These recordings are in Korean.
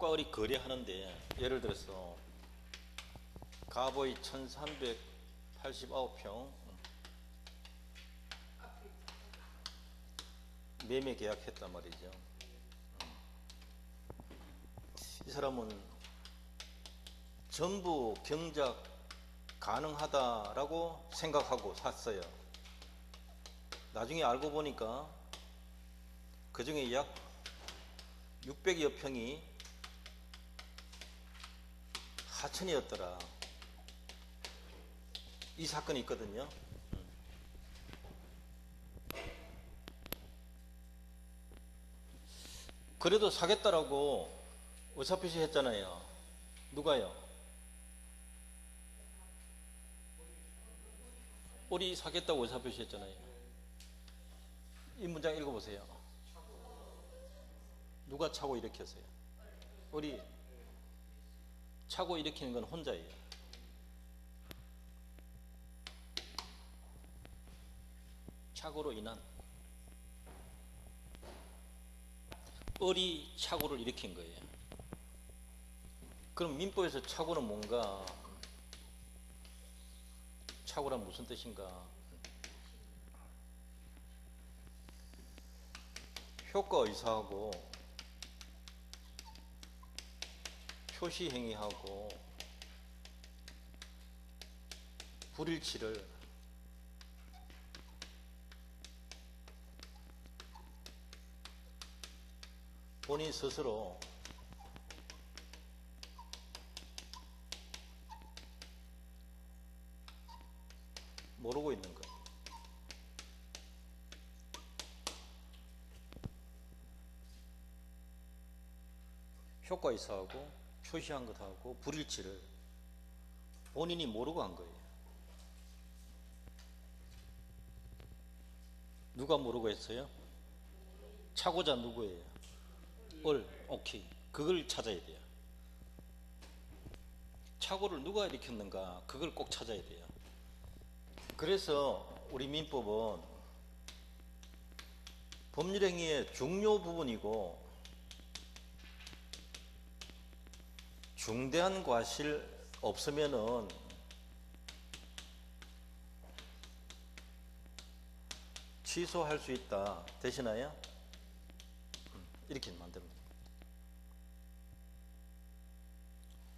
삭과 을이 거래하는데, 예를 들어서 갑의 1389평 매매 계약했단 말이죠. 이 사람은 전부 경작 가능하다라고 생각하고 샀어요. 나중에 알고 보니까 그 중에 약 600여 평이 하천이었더라. 이 사건이 있거든요. 그래도 사겠다라고 의사표시 했잖아요. 누가요? 우리 사겠다고 의사표시 했잖아요. 이 문장 읽어보세요. 누가 차고 일으켰어요? 우리 차고 일으키는 건 혼자예요. 착오로 인한, 을이 착오를 일으킨 거예요. 그럼 민법에서 착오는 뭔가? 착오란 무슨 뜻인가? 효과의사하고 표시행위하고 불일치를 본인 스스로 모르고 있는 것. 효과의사하고 표시한 것하고 불일치를 본인이 모르고 한 거예요. 누가 모르고 했어요? 차고자 누구예요? 을. 오케이. 그걸 찾아야 돼요. 착오를 누가 일으켰는가? 그걸 꼭 찾아야 돼요. 그래서 우리 민법은 법률행위의 중요 부분이고 중대한 과실 없으면은 취소할 수 있다. 되시나요? 이렇게 만듭니다.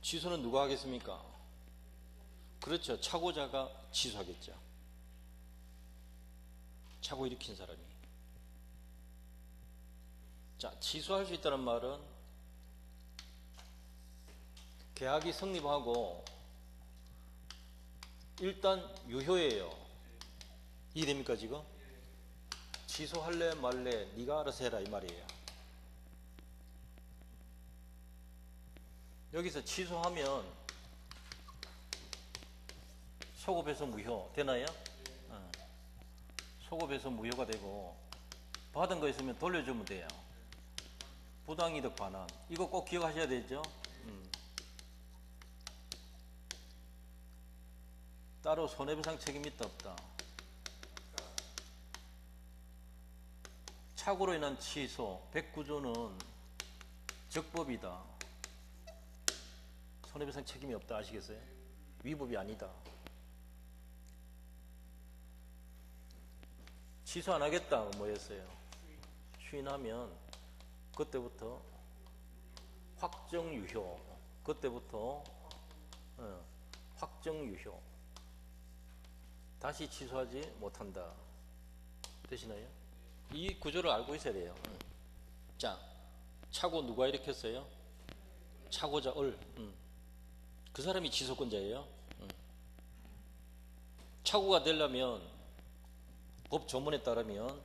취소는 누가 하겠습니까? 그렇죠. 착오자가 취소하겠죠. 착오 일으킨 사람이. 자, 취소할 수 있다는 말은 계약이 성립하고 일단 유효예요. 이해됩니까 지금? 취소할래 말래 네가 알아서 해라 이 말이에요. 여기서 취소하면 소급해서 무효 되나요? 소급해서 무효가 되고 받은 거 있으면 돌려주면 돼요. 부당이득 반환. 이거 꼭 기억하셔야 되죠. 따로 손해배상 책임이 있다 없다. 착오로 인한 취소 109조는 적법이다. 손해배상 책임이 없다. 아시겠어요? 위법이 아니다. 취소 안 하겠다. 뭐였어요? 추인하면 그때부터 확정유효. 그때부터 확정유효. 다시 취소하지 못한다. 되시나요? 이 구조를 알고 있어야 돼요. 자, 착오 누가 일으켰어요? 착오자 을. 그 사람이 취소권자예요. 착오가 되려면 법 조문에 따르면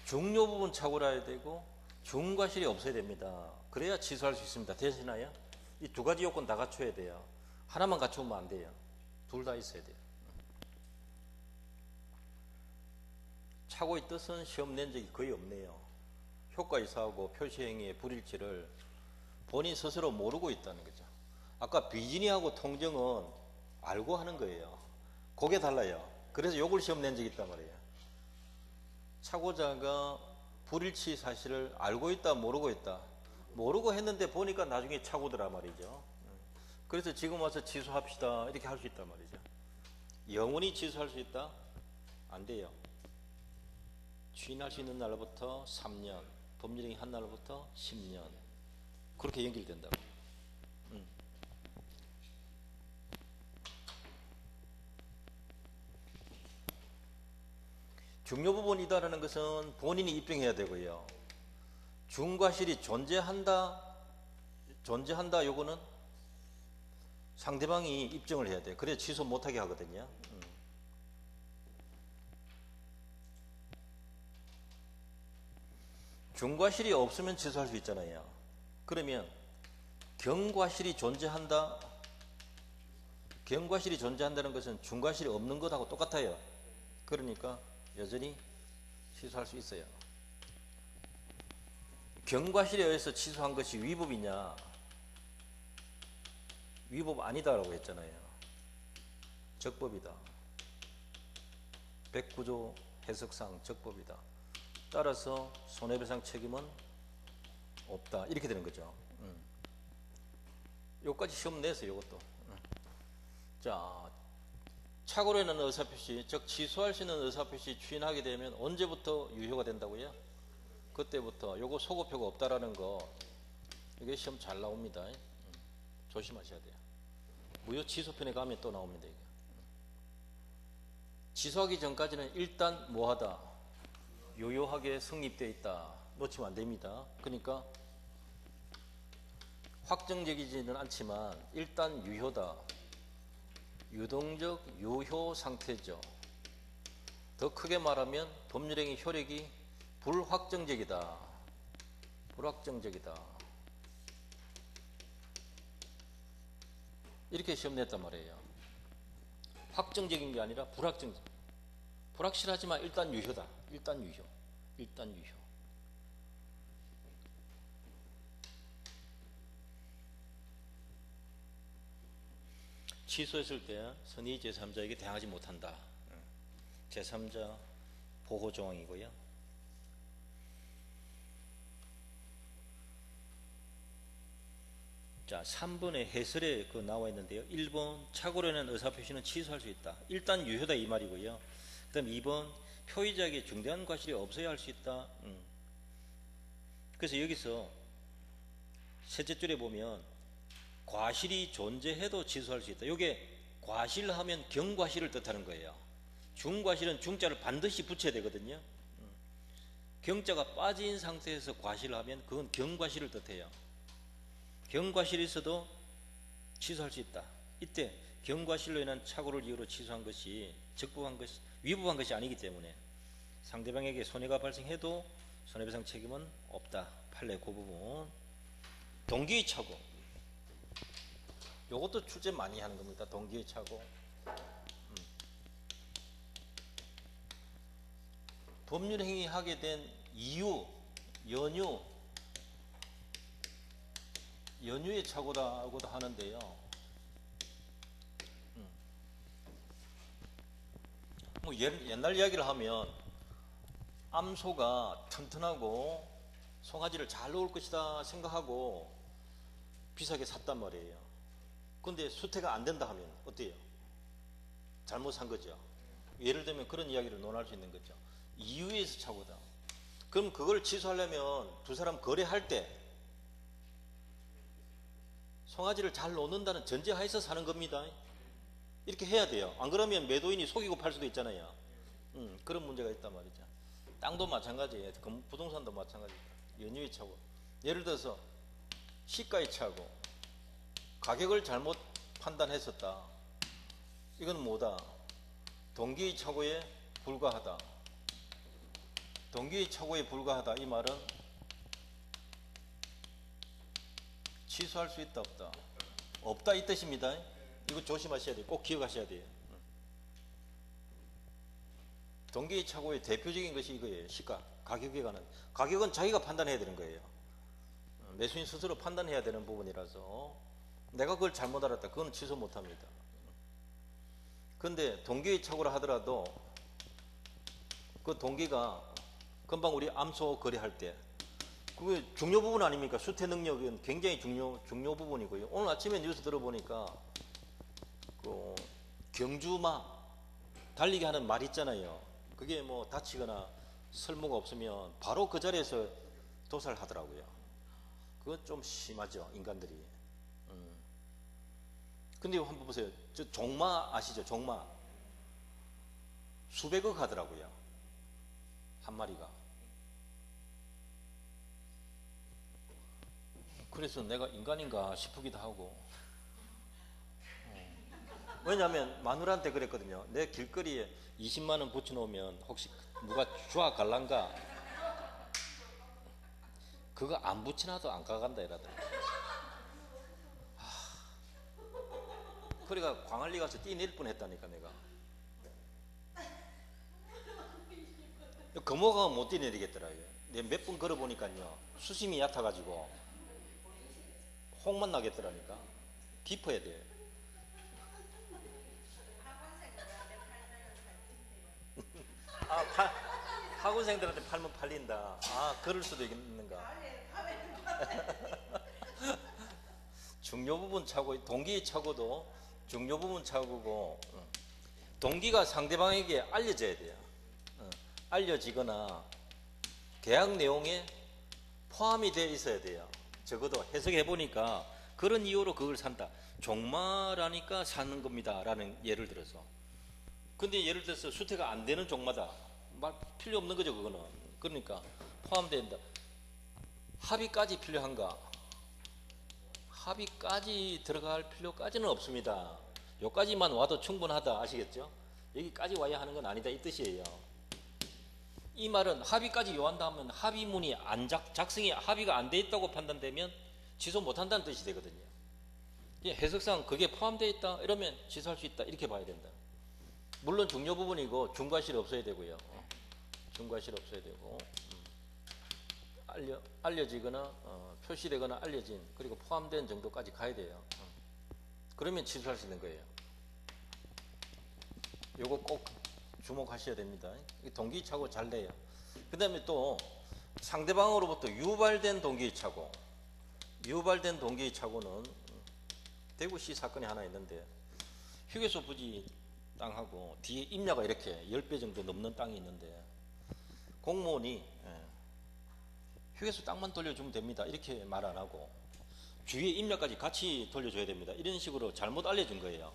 중요 부분 착오라 해야 되고 중과실이 없어야 됩니다. 그래야 취소할 수 있습니다. 되시나요? 이 두 가지 요건 다 갖춰야 돼요. 하나만 갖추면 안 돼요. 둘 다 있어야 돼요. 착오의 뜻은 시험 낸 적이 거의 없네요. 효과이사하고 표시행위의 불일치를 본인 스스로 모르고 있다는 거죠. 아까 비진이하고 통정은 알고 하는 거예요. 그게 달라요. 그래서 요걸 시험 낸 적이 있단 말이에요. 착오자가 불일치 사실을 알고 있다 모르고 있다? 모르고 했는데 보니까 나중에 착오더라 말이죠. 그래서 지금 와서 취소합시다 이렇게 할 수 있단 말이죠. 영원히 취소할 수 있다? 안 돼요. 취인할 수 있는 날부터 3년, 법률행위 한 날부터 10년 그렇게 연결된다고. 중요 부분이다라는 것은 본인이 입증해야 되고요. 중과실이 존재한다 요거는 상대방이 입증을 해야 돼요. 그래야 취소 못하게 하거든요. 중과실이 없으면 취소할 수 있잖아요. 그러면 경과실이 존재한다. 경과실이 존재한다는 것은 중과실이 없는 것하고 똑같아요. 그러니까 여전히 취소할 수 있어요. 경과실에 의해서 취소한 것이 위법이냐? 위법 아니다라고 했잖아요. 적법이다. 109조 해석상 적법이다. 따라서 손해배상 책임은 없다. 이렇게 되는 거죠. 요까지 시험 내세요. 요것도. 자, 착오로 인한 의사표시, 즉 취소할 수 있는 의사표시 추인하게 되면 언제부터 유효가 된다고요? 그때부터. 요거 소급표가 없다라는 거 이게 시험 잘 나옵니다. 조심하셔야 돼요. 무효 취소편에 가면 또 나옵니다. 이게. 취소하기 전까지는 일단 뭐하다? 유효하게 성립되어 있다. 놓치면 안 됩니다. 그러니까 확정적이지는 않지만 일단 유효다. 유동적 유효 상태죠. 더 크게 말하면 법률행위 효력이 불확정적이다. 불확정적이다. 이렇게 시험 냈단 말이에요. 확정적인 게 아니라 불확정적. 불확실하지만 일단 유효다. 일단 유효. 일단 유효. 취소했을 때 선의 제3자에게 대항하지 못한다. 제3자 보호 조항이고요. 자, 3번의 해설에 그 나와 있는데요. 1번 착오로 인한 의사표시는 취소할 수 있다. 일단 유효다 이 말이고요. 그 다음 2번 표의자에게 중대한 과실이 없어야 할 수 있다. 그래서 여기서 셋째 줄에 보면 과실이 존재해도 취소할 수 있다. 이게 과실하면 경과실을 뜻하는 거예요. 중과실은 중자를 반드시 붙여야 되거든요. 경자가 빠진 상태에서 과실하면 그건 경과실을 뜻해요. 경과실이 있어도 취소할 수 있다. 이때 경과실로 인한 착오를 이유로 취소한 것이 적법한 것이 위법한 것이 아니기 때문에 상대방에게 손해가 발생해도 손해배상 책임은 없다. 판례 그 부분. 동기의 착오. 요것도 출제 많이 하는 겁니다. 동기의 착오. 법률행위 하게 된 이유, 연유의 착오라고도 하는데요. 뭐 옛날 이야기를 하면 암소가 튼튼하고 송아지를 잘 놓을 것이다 생각하고 비싸게 샀단 말이에요. 근데 수태가 안 된다 하면 어때요? 잘못 산 거죠. 예를 들면 그런 이야기를 논할 수 있는 거죠. 이유에서 착오다. 그럼 그걸 취소하려면 두 사람 거래할 때 송아지를 잘 놓는다는 전제하에서 사는 겁니다. 이렇게 해야 돼요. 안 그러면 매도인이 속이고 팔 수도 있잖아요. 그런 문제가 있단 말이죠. 땅도 마찬가지예요. 부동산도 마찬가지예요. 연유의 착오. 예를 들어서 시가의 착오. 가격을 잘못 판단했었다. 이건 뭐다? 동기의 착오에 불과하다. 동기의 착오에 불과하다. 이 말은 취소할 수 있다 없다? 없다 이 뜻입니다. 이거 조심하셔야 돼요. 꼭 기억하셔야 돼요. 동기의 착오의 대표적인 것이 이거예요. 시가, 가격에 관한. 가격은 자기가 판단해야 되는 거예요. 매수인 스스로 판단해야 되는 부분이라서 내가 그걸 잘못 알았다. 그건 취소 못합니다. 근데 동기의 착오라 하더라도 그 동기가 금방 우리 암소 거래할 때 그게 중요 부분 아닙니까? 수태 능력은 굉장히 중요 부분이고요. 오늘 아침에 뉴스 들어보니까 그 경주마 달리기 하는 말 있잖아요. 그게 뭐 다치거나 설모가 없으면 바로 그 자리에서 도살하더라고요. 그건 좀 심하죠, 인간들이. 근데 한번 보세요. 저 종마 아시죠? 종마 수백억 하더라고요, 한 마리가. 그래서 내가 인간인가 싶기도 하고. 왜냐하면 마누라한테 그랬거든요. 내 길거리에 20만 원 붙여놓으면 혹시 누가 주워 갈란가? 그거 안 붙여놔도 안 가간다 이러더라고. 그러니까 광안리 가서 뛰낼 뻔했다니까 내가. 금호가 못 뛰내리겠더라고요. 내가 몇 번 걸어보니까요, 수심이 얕아가지고 혹만 나겠더라니까. 깊어야 돼. 학원생들한테 팔면 팔린다. 그럴 수도 있는가. 중요 부분 차고, 동기 차고도 중요 부분 차고고, 동기가 상대방에게 알려져야 돼요. 알려지거나 계약 내용에 포함이 되어 있어야 돼요. 적어도 해석해 보니까 그런 이유로 그걸 산다. 종마라니까 사는 겁니다 라는 예를 들어서. 근데 예를 들어서 수태가 안 되는 종마다, 말 필요 없는 거죠 그거는. 그러니까 포함된다. 합의까지 필요한가? 합의까지 들어갈 필요까지는 없습니다. 여기까지만 와도 충분하다. 아시겠죠? 여기까지 와야 하는 건 아니다 이 뜻이에요. 이 말은 합의까지 요한다 하면 합의문이 작성이 합의가 안 돼 있다고 판단되면 취소 못한다는 뜻이 되거든요. 해석상 그게 포함되어 있다 이러면 취소할 수 있다 이렇게 봐야 된다. 물론 중요 부분이고 중과실이 없어야 되고요. 중과실 없어야 되고, 알려지거나 표시되거나 알려진, 그리고 포함된 정도까지 가야 돼요. 그러면 취소할 수 있는 거예요. 요거 꼭 주목하셔야 됩니다. 동기차고 잘 돼요. 그 다음에 또 상대방으로부터 유발된 동기차고, 유발된 동기차고는 대구시 사건이 하나 있는데, 휴게소 부지 땅하고 뒤에 임야가 이렇게 10배 정도 넘는 땅이 있는데, 공무원이 휴게소 땅만 돌려주면 됩니다 이렇게 말 안 하고 주위에 임야까지 같이 돌려줘야 됩니다 이런 식으로 잘못 알려준 거예요.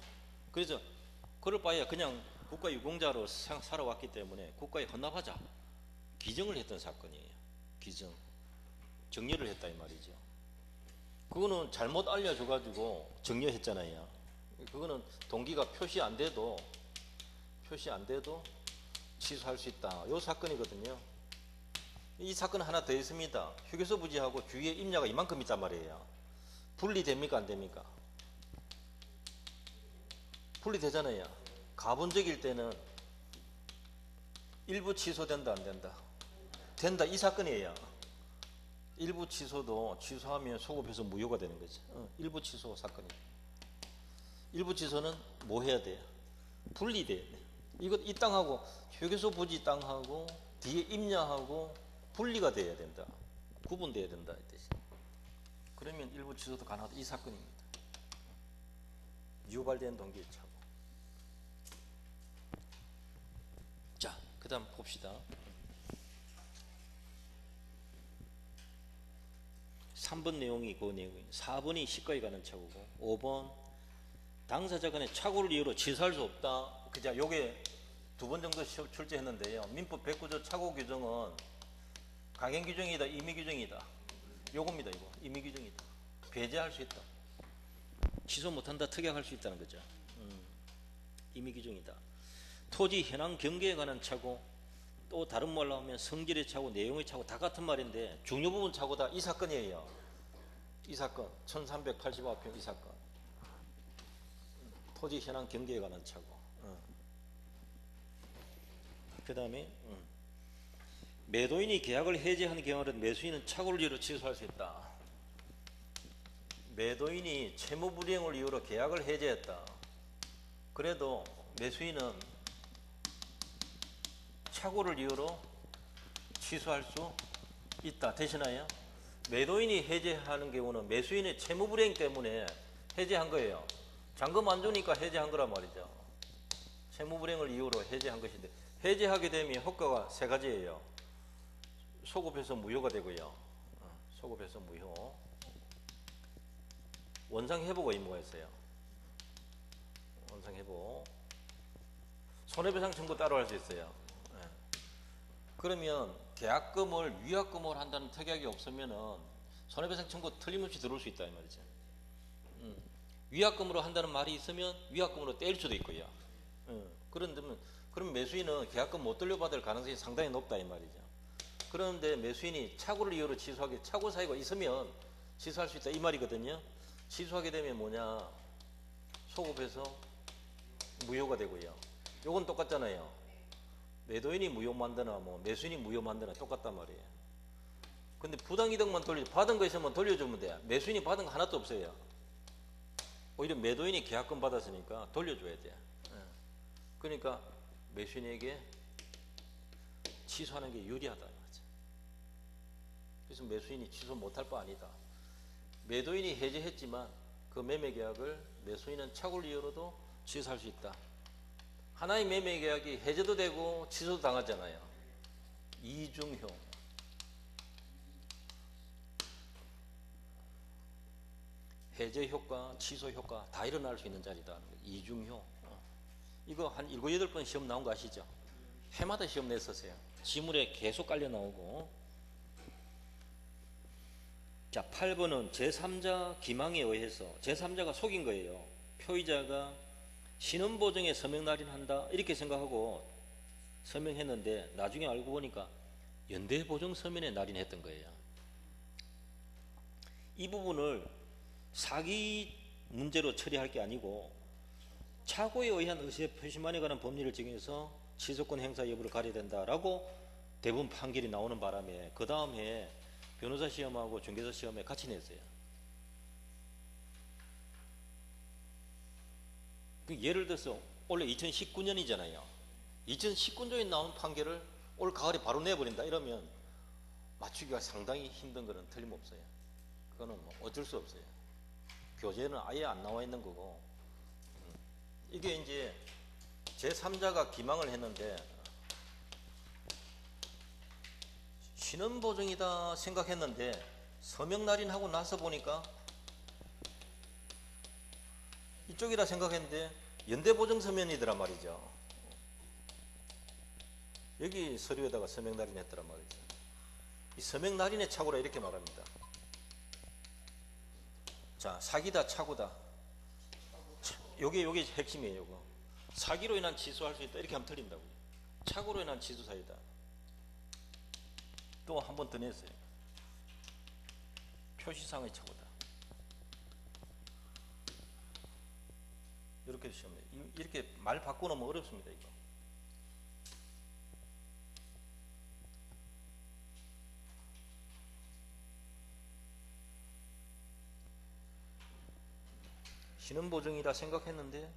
그래서 그럴 바에야 그냥 국가유공자로 살아왔기 때문에 국가에 헌납하자 기정을 했던 사건이에요. 기정, 정려를 했다 이 말이죠. 그거는 잘못 알려줘가지고 정려했잖아요. 그거는 동기가 표시 안 돼도 취소할 수 있다. 요 사건이거든요. 이 사건 하나 더 있습니다. 휴게소 부지하고 주위에 임야가 이만큼 있단 말이에요. 분리됩니까 안 됩니까? 분리되잖아요. 가본적일 때는 일부 취소된다 안 된다? 된다 이 사건이에요. 일부 취소도 취소하면 소급해서 무효가 되는 거죠. 일부 취소 사건이에요. 일부 취소는 뭐 해야 돼요? 분리돼야 돼. 이 땅하고 휴게소 부지 땅하고 뒤에 임야하고 분리가 돼야 된다. 구분돼야 된다 이 뜻이. 그러면 일부 취소도 가능하다 이 사건입니다. 유발된 동기의 차고. 자, 그 다음 봅시다. 3번 내용이 그 내용이에요. 4번이 시가에 관한 착오고, 5번 당사자 간의 착오를 이유로 취소할 수 없다. 그자 요게 2번 정도 출제했는데요. 민법 109조 착오 규정은 강행 규정이다, 임의 규정이다. 요겁니다. 이거 임의 규정이다. 배제할 수 있다. 취소 못한다, 특약할 수 있다는 거죠. 임의 규정이다. 토지 현황 경계에 관한 착오, 또 다른 말로 하면 성질의 착오, 내용의 착오 다 같은 말인데 중요 부분 착오다 이 사건이에요. 이 사건 1389평 이 사건. 토지 현황 경계에 관한 착오. 그 다음에 매도인이 계약을 해지하는 경우는 매수인은 착오를 이유로 취소할 수 있다. 매도인이 채무 불이행을 이유로 계약을 해지했다. 그래도 매수인은 착오를 이유로 취소할 수 있다. 되시나요? 매도인이 해제하는 경우는 매수인의 채무불이행 때문에 해제한 거예요. 잔금 안 주니까 해제한 거란 말이죠. 채무불이행을 이유로 해제한 것인데, 해제하게 되면 효과가 세 가지예요. 소급해서 무효가 되고요. 소급해서 무효. 원상회복 의무가 있어요. 원상회복. 손해배상 청구 따로 할 수 있어요. 그러면 계약금을 위약금으로 한다는 특약이 없으면은 손해배상 청구 틀림없이 들어올 수 있다 이 말이죠. 위약금으로 한다는 말이 있으면 위약금으로 때릴 수도 있고요. 그런데 그럼 매수인은 계약금 못 돌려받을 가능성이 상당히 높다 이 말이죠. 그런데 매수인이 착오를 이유로 취소하게, 착오 사유가 있으면 취소할 수 있다 이 말이거든요. 취소하게 되면 뭐냐, 소급해서 무효가 되고요. 요건 똑같잖아요. 매도인이 무효 만드나 뭐 매수인이 무효 만드나 똑같단 말이에요. 근데 부당이득만 받은 거 있으면 돌려주면 돼. 매수인이 받은 거 하나도 없어요. 오히려 매도인이 계약금 받았으니까 돌려줘야 돼. 그러니까 매수인에게 취소하는 게 유리하다. 그래서 매수인이 취소 못할 바 아니다. 매도인이 해제했지만 그 매매계약을 매수인은 착오를 이유로도 취소할 수 있다. 하나의 매매계약이 해제도 되고 취소도 당하잖아요. 이중효. 해제 효과, 취소 효과 다 일어날 수 있는 자리다. 이중효. 이거 한 7, 8번 시험 나온 거 아시죠? 해마다 시험 냈었어요. 지물에 계속 깔려 나오고. 자, 8번은 제3자 기망에 의해서 제3자가 속인 거예요. 표의자가 신원보증에 서명 날인한다 이렇게 생각하고 서명했는데 나중에 알고 보니까 연대보증 서면에 날인했던 거예요. 이 부분을 사기 문제로 처리할 게 아니고 착오에 의한 의사의 표시만에 관한 법리를 적용해서 취소권 행사 여부를 가려야 된다라고 대부분 판결이 나오는 바람에 그 다음 해에 변호사 시험하고 중개사 시험에 같이 냈어요. 예를 들어서 원래 2019년이잖아요. 2019년에 나온 판결을 올 가을에 바로 내버린다 이러면 맞추기가 상당히 힘든 거는 틀림없어요. 그거는 뭐 어쩔 수 없어요. 교재는 아예 안 나와 있는 거고. 이게 이제 제3자가 기망을 했는데 신원보증이다 생각했는데 서명 날인하고 나서 보니까 이쪽이라 생각했는데 연대보증 서면이더란 말이죠. 여기 서류에다가 서명 날인했더란 말이죠. 이 서명 날인의 착오라 이렇게 말합니다. 자, 사기다 착오다. 요게 핵심이에요. 요거. 사기로 인한 취소할 수 있다 이렇게 하면 틀린다고요. 착오로 인한 취소 사유다. 또 한 번 더 냈어요. 표시상의 착오다. 이렇게 시험에 이렇게 말 바꿔놓으면 어렵습니다. 이거. 신원보증이라 생각했는데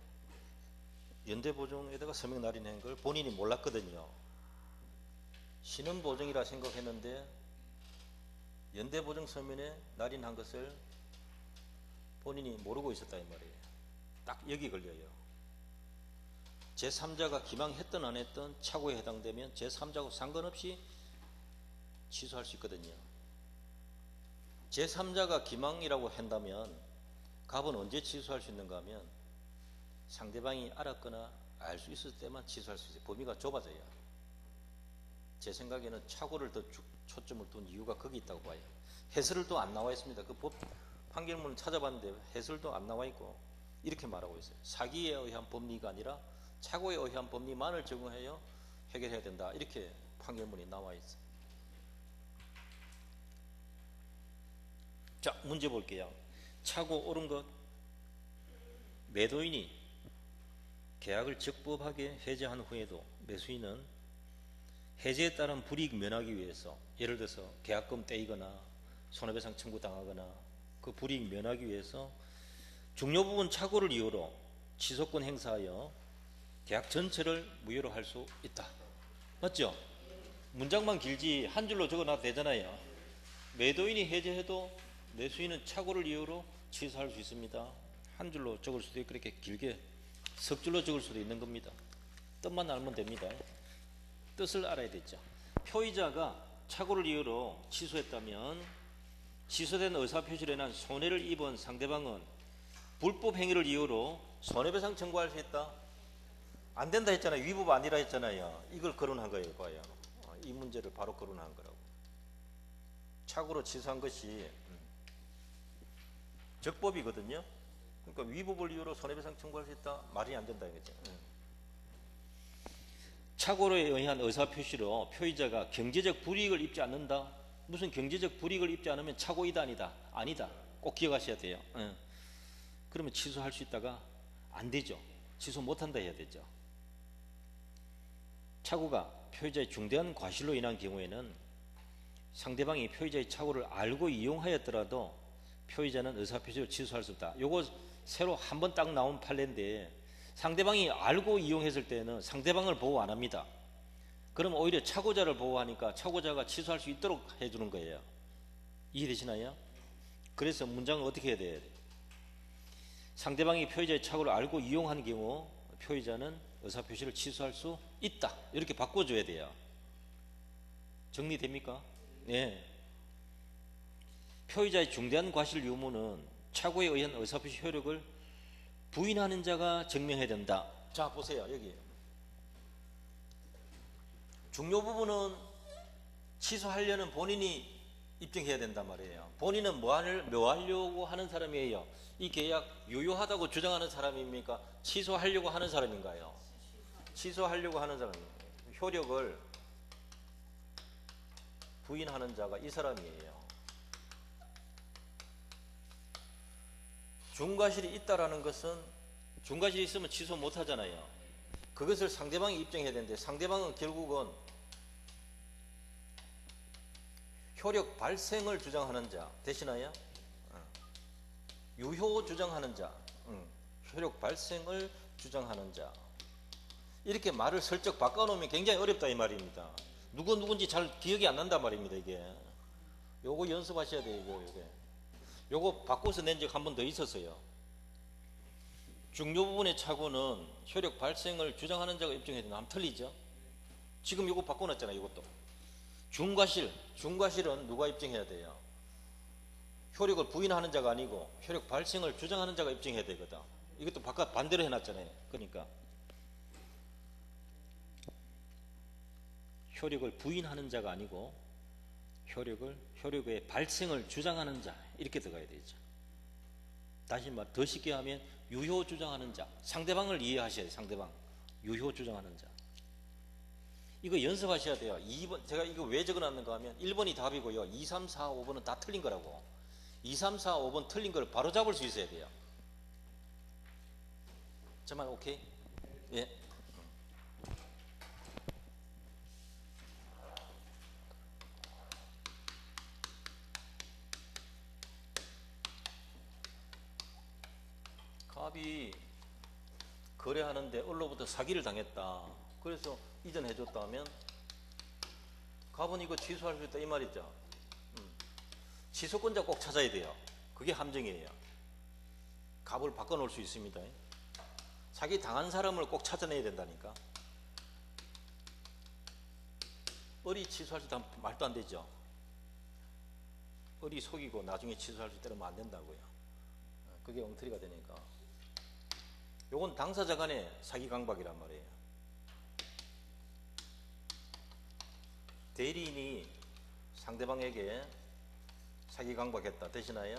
연대보증에다가 서명 날인한 걸 본인이 몰랐거든요. 신원보증이라 생각했는데 연대보증 서면에 날인한 것을 본인이 모르고 있었다 이 말이에요. 딱 여기 걸려요. 제3자가 기망했든 안 했든 착오에 해당되면 제3자하고 상관없이 취소할 수 있거든요. 제3자가 기망이라고 한다면 갑은 언제 취소할 수 있는가 하면 상대방이 알았거나 알 수 있을 때만 취소할 수 있어요. 범위가 좁아져요. 제 생각에는 착오를 더 초점을 둔 이유가 거기 있다고 봐요. 해설을 또 안 나와 있습니다. 그 법 판결문을 찾아봤는데 해설도 안 나와 있고 이렇게 말하고 있어요. 사기에 의한 법리가 아니라 착오에 의한 법리만을 적용하여 해결해야 된다. 이렇게 판결문이 나와 있어요. 자, 문제 볼게요. 착오 옳은 것. 매도인이 계약을 적법하게 해제한 후에도 매수인은 해제에 따른 불이익 면하기 위해서 예를 들어서 계약금 떼이거나 손해배상 청구당하거나 그 불이익 면하기 위해서 중요 부분 착오를 이유로 취소권 행사하여 계약 전체를 무효로 할 수 있다. 맞죠? 문장만 길지 한 줄로 적어놔도 되잖아요. 매도인이 해제해도 매수인은 착오를 이유로 취소할 수 있습니다. 한 줄로 적을 수도 있고 그렇게 길게 석 줄로 적을 수도 있는 겁니다. 뜻만 알면 됩니다. 뜻을 알아야 되죠. 표의자가 착오를 이유로 취소했다면 취소된 의사표시로 인한 손해를 입은 상대방은 불법 행위를 이유로 손해배상 청구할 수 있다. 안 된다 했잖아요. 위법 아니라 했잖아요. 이걸 거론한 거예요. 봐요. 이 문제를 바로 거론한 거라고. 착오로 취소한 것이 적법이거든요. 그러니까 위법을 이유로 손해배상 청구할 수 있다. 말이 안 된다 이거죠. 착오에 의한 의사표시로 표의자가 경제적 불이익을 입지 않는다. 무슨 경제적 불이익을 입지 않으면 착오이다 아니다. 아니다. 꼭 기억하셔야 돼요. 그러면 취소할 수 있다가 안 되죠. 취소 못한다 해야 되죠. 착오가 표의자의 중대한 과실로 인한 경우에는 상대방이 표의자의 착오를 알고 이용하였더라도 표의자는 의사표시를 취소할 수 없다. 요거 새로 한 번 딱 나온 판례인데 상대방이 알고 이용했을 때는 상대방을 보호 안 합니다. 그럼 오히려 착오자를 보호하니까 착오자가 취소할 수 있도록 해주는 거예요. 이해되시나요? 그래서 문장을 어떻게 해야 돼요? 상대방이 표의자의 착오를 알고 이용한 경우 표의자는 의사표시를 취소할 수 있다. 이렇게 바꿔줘야 돼요. 정리됩니까? 네. 표의자의 중대한 과실 유무는 착오에 의한 의사표시 효력을 부인하는 자가 증명해야 된다. 자 보세요. 여기 중요 부분은 취소하려는 본인이 입증해야 된단 말이에요. 본인은 뭐 하려고 하는 사람이에요? 이 계약 유효하다고 주장하는 사람입니까? 취소하려고 하는 사람인가요? 취소하려고 하는 사람이에요. 효력을 부인하는 자가 이 사람이에요. 중과실이 있다라는 것은 중과실이 있으면 취소 못 하잖아요. 그것을 상대방이 입증해야 되는데 상대방은 결국은 효력 발생을 주장하는 자 되시나요? 유효 주장하는 자, 효력 발생을 주장하는 자. 이렇게 말을 슬쩍 바꿔놓으면 굉장히 어렵다 이 말입니다. 누군지 잘 기억이 안 난단 말입니다. 이게 요거 연습하셔야 돼요. 요거 바꿔서 낸 적 한 번 더 있었어요. 중요 부분의 착오는 효력 발생을 주장하는 자가 입증해야 되나? 하면 틀리죠. 지금 요거 바꿔놨잖아요. 이것도 중과실은 누가 입증해야 돼요? 효력을 부인하는 자가 아니고 효력 발생을 주장하는 자가 입증해야 되거든. 이것도 바깥 반대로 해놨잖아요. 그러니까 효력을 부인하는 자가 아니고 효력의 발생을 주장하는 자 이렇게 들어가야 되죠. 다시 말 더 쉽게 하면 유효 주장하는 자. 상대방을 이해하셔야 돼요. 상대방 유효 주장하는 자. 이거 연습하셔야 돼요. 2번 제가 이거 왜 적어놨는가 하면 1번이 답이고요. 2, 3, 4, 5번은 다 틀린 거라고. 2, 3, 4, 5번 틀린 걸 바로 잡을 수 있어야 돼요. 저만 오케이? 예. 갑이 거래하는데 을로부터 사기를 당했다. 그래서 이전해줬다면 갑은 이거 취소할 수 있다 이 말이죠. 취소권자 꼭 찾아야 돼요. 그게 함정이에요. 갑을 바꿔놓을 수 있습니다. 사기 당한 사람을 꼭 찾아내야 된다니까. 을이 취소할 수 있다 말도 안 되죠. 을이 속이고 나중에 취소할 수 있다면 안 된다고요. 그게 엉터리가 되니까. 요건 당사자 간의 사기 강박이란 말이에요. 대리인이 상대방에게 사기 강박했다. 되시나요?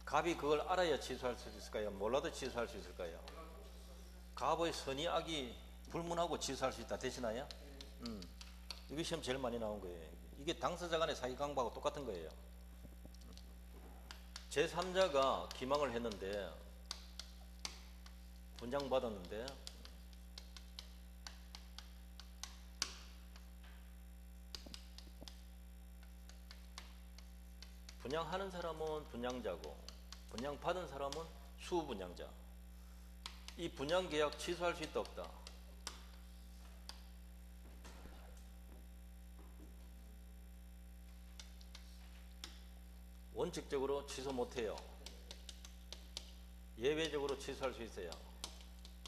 갑이 그걸 알아야 취소할 수 있을까요? 몰라도 취소할 수 있을까요? 갑의 선의 악이 불문하고 취소할 수 있다. 되시나요? 이게 시험 제일 많이 나온 거예요. 이게 당사자 간의 사기 강박하고 똑같은 거예요. 제3자가 기망을 했는데 분양받았는데 분양하는 사람은 분양자고 분양받은 사람은 수분양자. 이 분양계약 취소할 수 있다 없다? 원칙적으로 취소 못해요. 예외적으로 취소할 수 있어요.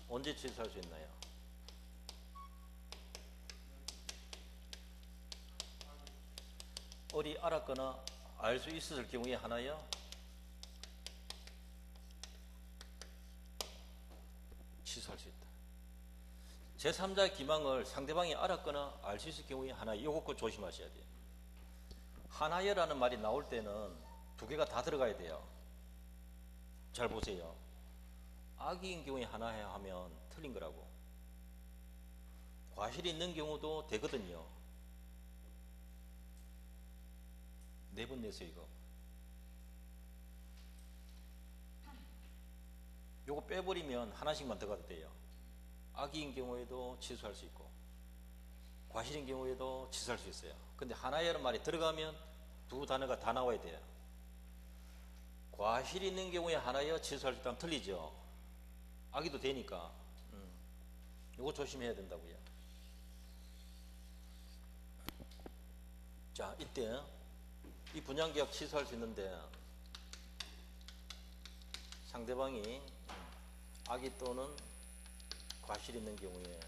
언제 취소할 수 있나요? 어리 알았거나 알 수 있었을 경우에 하나요? 취소할 수 있다. 제3자의 기망을 상대방이 알았거나 알 수 있을 경우에 하나, 요거 꼭 조심하셔야 돼요. 하나여라는 말이 나올 때는 두 개가 다 들어가야 돼요. 잘 보세요. 악의인 경우에 하나여 하면 틀린 거라고. 과실이 있는 경우도 되거든요. 네 번 냈어요, 이거. 요거 빼버리면 하나씩만 더 가도 돼요. 악의인 경우에도 취소할 수 있고, 과실인 경우에도 취소할 수 있어요. 근데 하나여라는 말이 들어가면 두 단어가 다 나와야 돼요. 과실이 있는 경우에 하나여 취소할 수 있다면 틀리죠. 악의도 되니까. 요거 조심해야 된다고요. 자, 이때 이 분양계약 취소할 수 있는데 상대방이 악의 또는 과실이 있는 경우에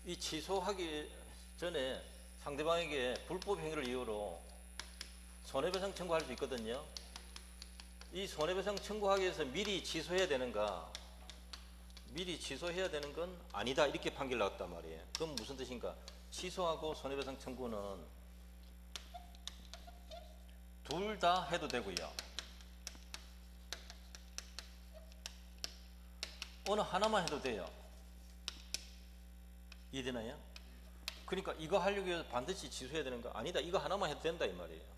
이 취소하기 전에 상대방에게 불법 행위를 이유로 손해배상 청구할 수 있거든요. 이 손해배상 청구하기 위해서 미리 취소해야 되는가, 미리 취소해야 되는 건 아니다, 이렇게 판결 나왔단 말이에요. 그럼 무슨 뜻인가? 취소하고 손해배상 청구는 둘 다 해도 되고요. 어느 하나만 해도 돼요. 이해되나요? 그러니까 이거 하려고 해서 반드시 취소해야 되는 거 아니다. 이거 하나만 해도 된다 이 말이에요.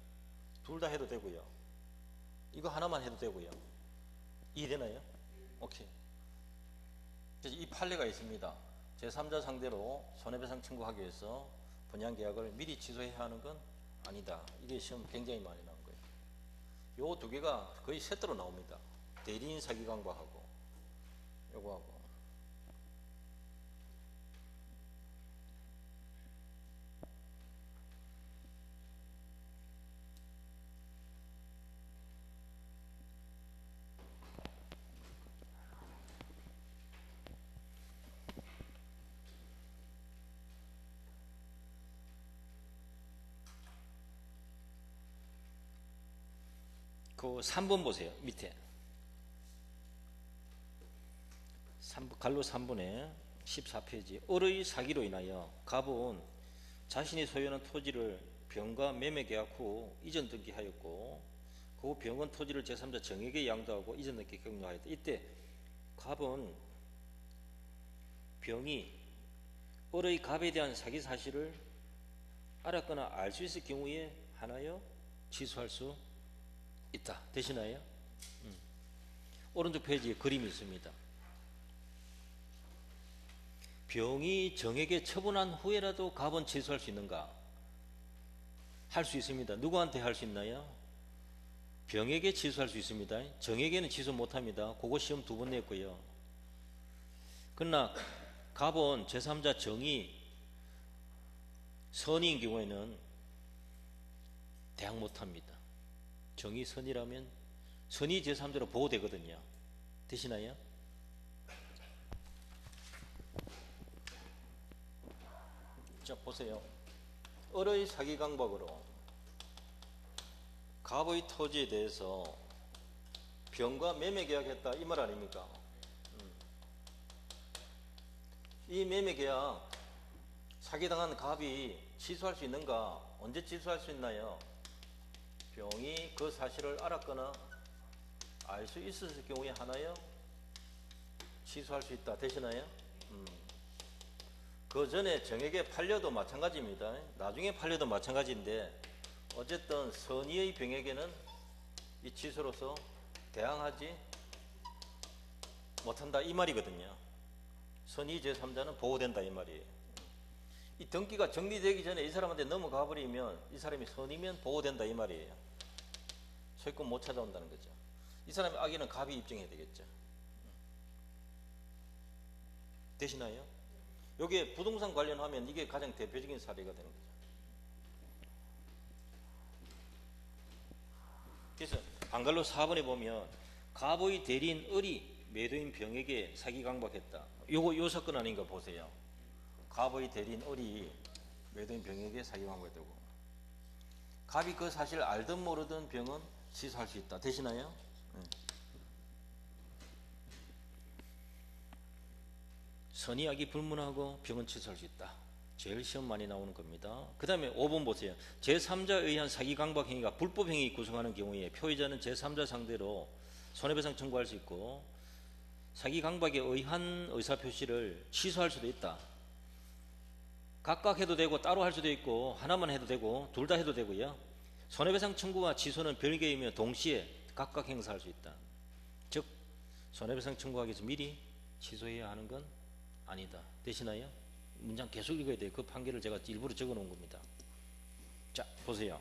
둘 다 해도 되고요. 이거 하나만 해도 되고요. 이해되나요? 오케이. 이 판례가 있습니다. 제3자 상대로 손해배상 청구하기 위해서 분양계약을 미리 취소해야 하는 건 아니다. 이게 시험 굉장히 많이 나온 거예요. 요 두 개가 거의 세트로 나옵니다. 대리인 사기강박하고 요거하고. 그 3번 보세요. 밑에 갈로 3번에 14페이지. 을의 사기로 인하여 갑은 자신이 소유하는 토지를 병과 매매 계약 후 이전 등기하였고 그 후 병은 토지를 제3자 정에게 양도하고 이전 등기 격려하였다. 이때 갑은 병이 을의 갑에 대한 사기 사실을 알았거나 알 수 있을 경우에 하나여 취소할 수 있다. 되시나요? 오른쪽 페이지에 그림이 있습니다. 병이 정에게 처분한 후에라도 갑은 취소할 수 있는가? 할 수 있습니다. 누구한테 할 수 있나요? 병에게 취소할 수 있습니다. 정에게는 취소 못합니다. 그거 시험 2번 냈고요. 그러나 갑은 제3자 정이 선의인 경우에는 대항 못합니다. 정이 선이라면 선이 제3자로 보호되거든요. 되시나요? 자, 보세요. 을의 사기강박으로 갑의 토지에 대해서 병과 매매 계약했다 이 말 아닙니까? 이 매매 계약 사기당한 갑이 취소할 수 있는가? 언제 취소할 수 있나요? 병이 그 사실을 알았거나 알 수 있었을 경우에 하나요? 취소할 수 있다. 되시나요? 그 전에 정에게 팔려도 마찬가지입니다. 나중에 팔려도 마찬가지인데 어쨌든 선의의 병에게는 이 취소로서 대항하지 못한다 이 말이거든요. 선의 제3자는 보호된다 이 말이에요. 이 등기가 정리되기 전에 이 사람한테 넘어가 버리면 이 사람이 선이면 보호된다 이 말이에요. 소유권 못 찾아온다는 거죠. 이 사람의 악의는 갑이 입증해야 되겠죠. 되시나요? 여기에 부동산 관련하면 이게 가장 대표적인 사례가 되는 거죠. 그래서 한글로 4번에 보면 갑의 대리인 을이 매도인 병에게 사기 강박했다. 요 사건 아닌가 보세요. 갑의 대리인 을이 매도인 병에게 사기 강박했다고. 갑이 그 사실을 알든 모르든 병은 취소할 수 있다. 되시나요? 네. 선의악이 불문하고 병은 취소할 수 있다. 제일 시험 많이 나오는 겁니다. 그 다음에 5번 보세요. 제3자에 의한 사기 강박 행위가 불법 행위 구성하는 경우에 피해자는 제3자 상대로 손해배상 청구할 수 있고 사기 강박에 의한 의사표시를 취소할 수도 있다. 각각 해도 되고 따로 할 수도 있고 하나만 해도 되고 둘 다 해도 되고요. 손해배상 청구와 취소는 별개이며 동시에 각각 행사할 수 있다. 즉 손해배상 청구하기 위해서 미리 취소해야 하는 건 아니다. 되시나요? 문장 계속 읽어야 돼요. 그 판결을 제가 일부러 적어 놓은 겁니다. 자, 보세요.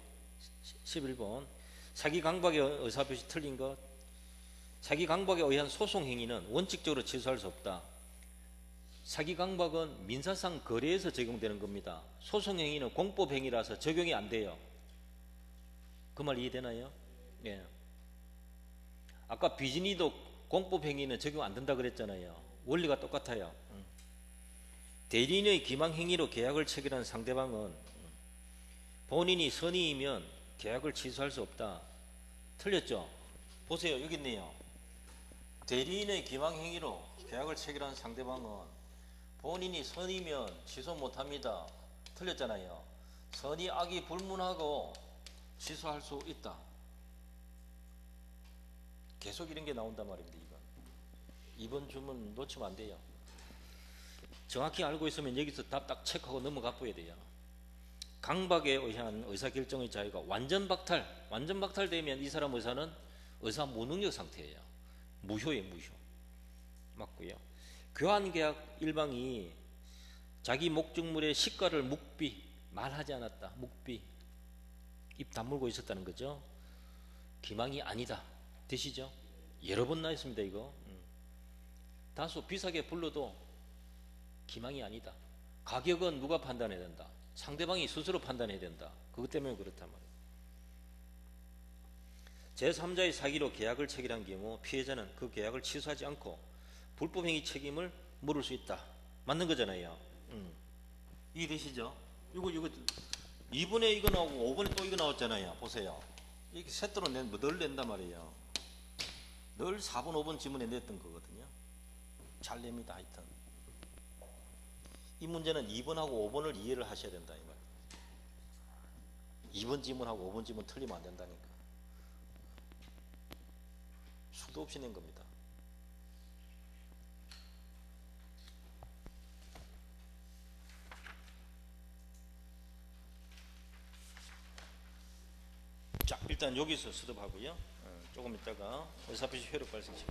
11번. 사기 강박의 의사표시 틀린 것. 사기 강박에 의한 소송 행위는 원칙적으로 취소할 수 없다. 사기 강박은 민사상 거래에서 적용되는 겁니다. 소송 행위는 공법 행위라서 적용이 안 돼요. 그 말 이해되나요? 예. 아까 비진이도 공법 행위는 적용 안 된다 그랬잖아요. 원리가 똑같아요. 대리인의 기망 행위로 계약을 체결한 상대방은 본인이 선의이면 계약을 취소할 수 없다. 틀렸죠? 보세요. 여기 있네요. 대리인의 기망 행위로 계약을 체결한 상대방은 본인이 선의면 취소 못합니다. 틀렸잖아요. 선의 악이 불문하고 취소할 수 있다. 계속 이런 게 나온단 말입니다. 이번 주문 놓치면 안 돼요. 정확히 알고 있으면 여기서 답 딱 체크하고 넘어가 보야 돼요. 강박에 의한 의사결정의 자유가 완전 박탈되면 이 사람 의사는 의사 무능력 상태예요. 무효예요. 무효. 맞고요. 교환계약 일방이 자기 목적물의 시가를 묵비 말하지 않았다. 묵비 입 다물고 있었다는 거죠. 기망이 아니다. 되시죠? 여러 번 나왔습니다. 이거 다소 비싸게 불러도 기망이 아니다. 가격은 누가 판단해야 된다. 상대방이 스스로 판단해야 된다. 그것 때문에 그렇단 말이에요. 제3자의 사기로 계약을 체결한 경우 피해자는 그 계약을 취소하지 않고 불법행위 책임을 물을 수 있다. 맞는 거잖아요. 이해되시죠? 이거 2번에 이거 나오고 5번에 또 이거 나왔잖아요. 보세요. 이렇게 세트로 늘 낸단 말이에요. 늘 4번 5번 지문에 냈던 거거든요. 잘 냅니다. 하여튼 이 문제는 2번하고 5번을 이해를 하셔야 된다 이 말이에요. 2번 지문하고 5번 지문 틀리면 안 된다니까. 수도 없이 낸 겁니다. 자, 일단 여기서 스톱하고요. 조금 있다가 의사표시 효력 발생시